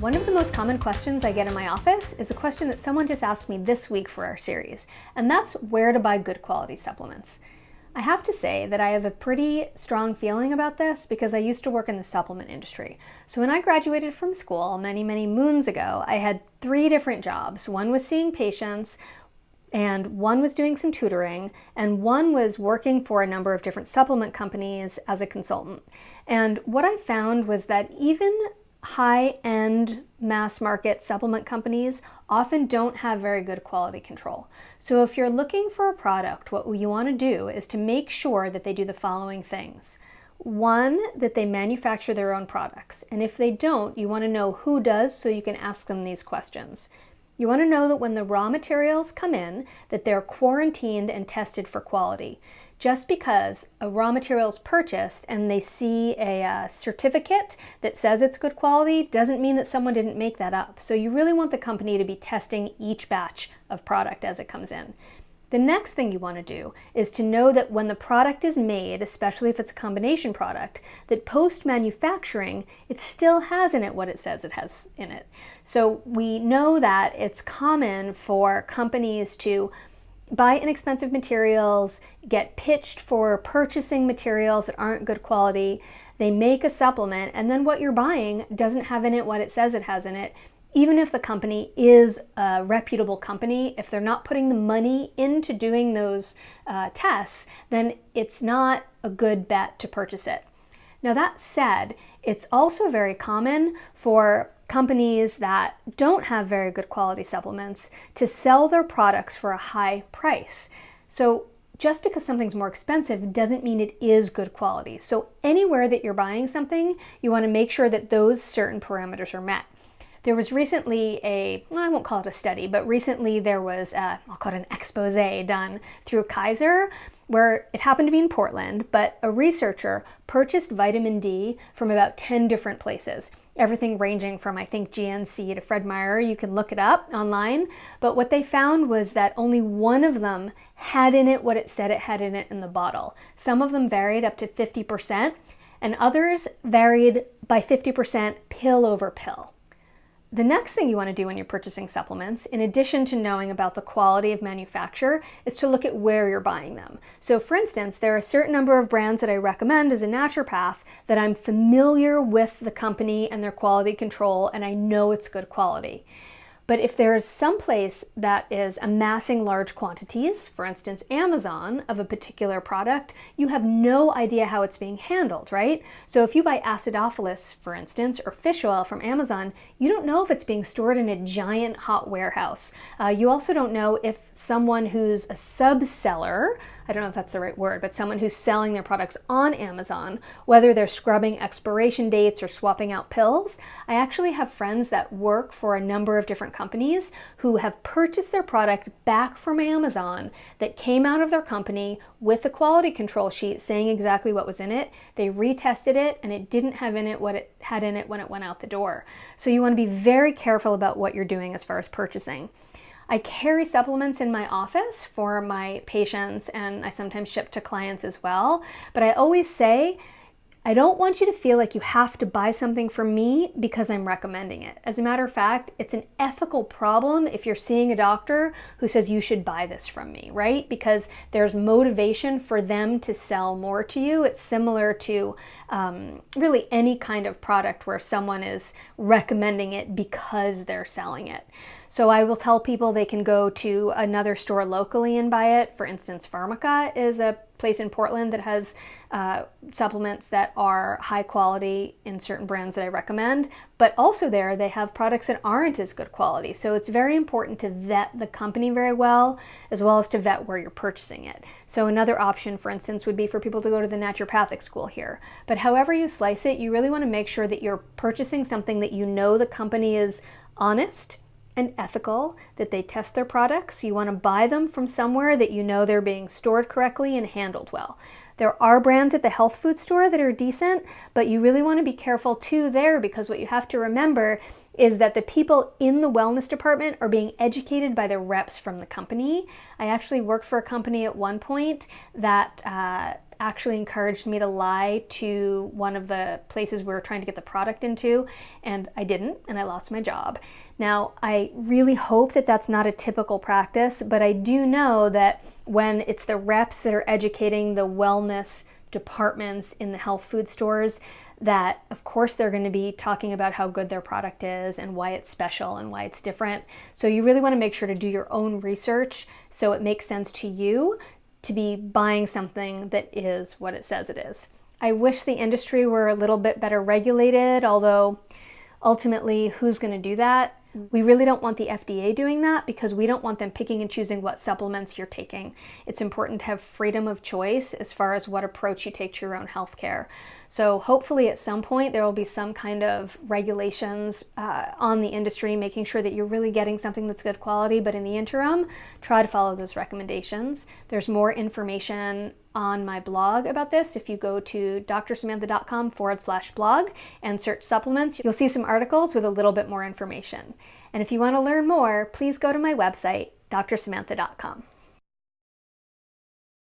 One of the most common questions I get in my office is a question that someone just asked me this week for our series, and that's where to buy good quality supplements. I have to say that I have a pretty strong feeling about this because I used to work in the supplement industry. So when I graduated from school many moons ago, I had 3 different jobs. One was seeing patients, and one was doing some tutoring, and one was working for a number of different supplement companies as a consultant. And what I found was that even high-end mass market supplement companies often don't have very good quality control. So if you're looking for a product, what you want to do is to make sure that they do the following things. 1, that they manufacture their own products. And if they don't, you want to know who does so you can ask them these questions. You want to know that when the raw materials come in, that they're quarantined and tested for quality. Just because a raw material is purchased and they see a certificate that says it's good quality doesn't mean that someone didn't make that up. So you really want the company to be testing each batch of product as it comes in. The next thing you want to do is to know that when the product is made, especially if it's a combination product, that post-manufacturing, it still has in it what it says it has in it. So we know that it's common for companies to buy inexpensive materials, get pitched for purchasing materials that aren't good quality, they make a supplement, and then what you're buying doesn't have in it what it says it has in it. Even if the company is a reputable company, if they're not putting the money into doing those tests, then it's not a good bet to purchase it. Now that said, it's also very common for companies that don't have very good quality supplements to sell their products for a high price. So just because something's more expensive doesn't mean it is good quality. So anywhere that you're buying something, you want to make sure that those certain parameters are met. There was recently I won't call it a study, but recently there was I'll call it an expose done through Kaiser, where it happened to be in Portland, but a researcher purchased vitamin D from about 10 different places. Everything ranging from, I think, GNC to Fred Meyer. You can look it up online. But what they found was that only one of them had in it what it said it had in it in the bottle. Some of them varied up to 50%, and others varied by 50% pill over pill. The next thing you want to do when you're purchasing supplements, in addition to knowing about the quality of manufacture, is to look at where you're buying them. So for instance, there are a certain number of brands that I recommend as a naturopath that I'm familiar with the company and their quality control, and I know it's good quality. But if there's some place that is amassing large quantities, for instance, Amazon, of a particular product, you have no idea how it's being handled, right? So if you buy acidophilus, for instance, or fish oil from Amazon, you don't know if it's being stored in a giant hot warehouse. You also don't know if someone who's a sub-seller, I don't know if that's the right word, but someone who's selling their products on Amazon, whether they're scrubbing expiration dates or swapping out pills. I actually have friends that work for a number of different companies who have purchased their product back from Amazon that came out of their company with a quality control sheet saying exactly what was in it. They retested it and it didn't have in it what it had in it when it went out the door. So you want to be very careful about what you're doing as far as purchasing. I carry supplements in my office for my patients, and I sometimes ship to clients as well. But I always say, I don't want you to feel like you have to buy something from me because I'm recommending it. As a matter of fact, it's an ethical problem if you're seeing a doctor who says you should buy this from me, right? Because there's motivation for them to sell more to you. It's similar to really any kind of product where someone is recommending it because they're selling it. So I will tell people they can go to another store locally and buy it. For instance, Pharmaca is a place in Portland that has supplements that are high quality in certain brands that I recommend, but also there they have products that aren't as good quality. So it's very important to vet the company very well, as well as to vet where you're purchasing it. So another option, for instance, would be for people to go to the naturopathic school here. But however you slice it, you really want to make sure that you're purchasing something that you know the company is honest and ethical, that they test their products. You want to buy them from somewhere that you know they're being stored correctly and handled well. There are brands at the health food store that are decent, but you really want to be careful too there, because what you have to remember is that the people in the wellness department are being educated by the reps from the company. I actually worked for a company at one point that actually encouraged me to lie to one of the places we were trying to get the product into, and I didn't, and I lost my job. Now, I really hope that that's not a typical practice, but I do know that when it's the reps that are educating the wellness departments in the health food stores, that of course they're going to be talking about how good their product is and why it's special and why it's different. So you really want to make sure to do your own research so it makes sense to you to be buying something that is what it says it is. I wish the industry were a little bit better regulated, although ultimately, who's going to do that? We really don't want the FDA doing that because we don't want them picking and choosing what supplements you're taking. It's important to have freedom of choice as far as what approach you take to your own healthcare. So hopefully at some point there will be some kind of regulations on the industry, making sure that you're really getting something that's good quality. But in the interim, try to follow those recommendations. There's more information on my blog about this. If you go to drsamantha.com/blog and search supplements, you'll see some articles with a little bit more information. And if you want to learn more, please go to my website, drsamantha.com.